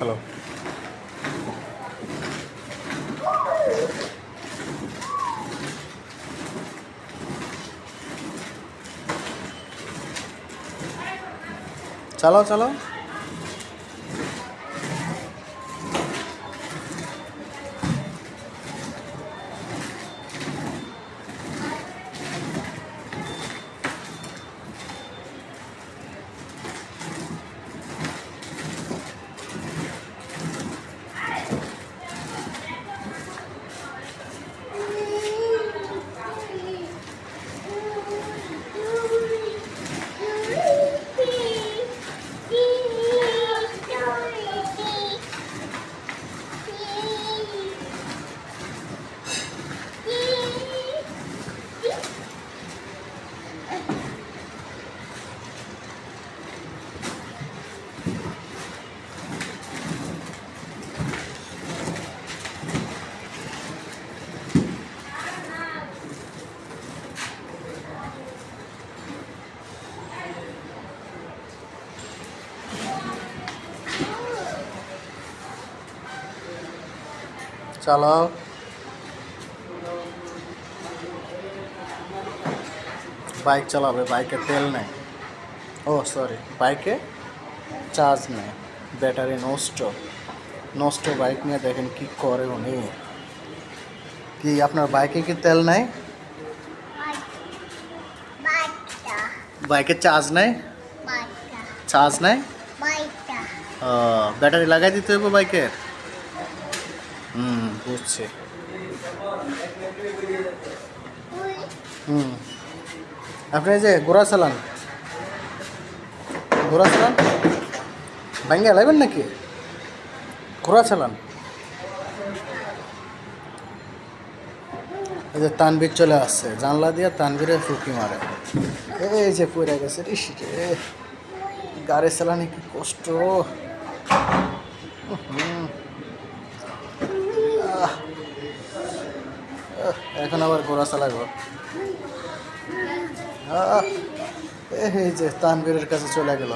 Hello. চালাও চালাও। চালাও। বাইক চালাবে, বাইকে তেল নেই। ও সরি, বাইকে চার্জ নেই, ব্যাটারি নষ্ট নষ্ট বাইক নিয়ে দেখেন কি করে উনি। কি আপনার বাইকে কি তেল নেই? বাইকে চার্জ নেই? চার্জ নেই? ও, ব্যাটারি লাগাই দিতে হইব বাইকের। বুঝছি। আপনি এই যে ঘোড়া চালান ভাঙ্গা লাগবেন নাকি? ঘোড়া চালান। এই যে তানবীর চলে আসছে, জানলা দিয়ে তানবীরে ফুকি মারে। এই যে পড়ে গেছে, রে গাড়ি চালানি কি কষ্ট। এখন আবার ঘোড়া চালাবো। এই যে তানবীরের কাছে চলে গেল।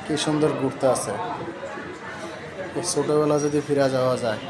কি সুন্দর ঘুরতে আছে। ছোটবেলা যদি ফিরে যাওয়া যায়।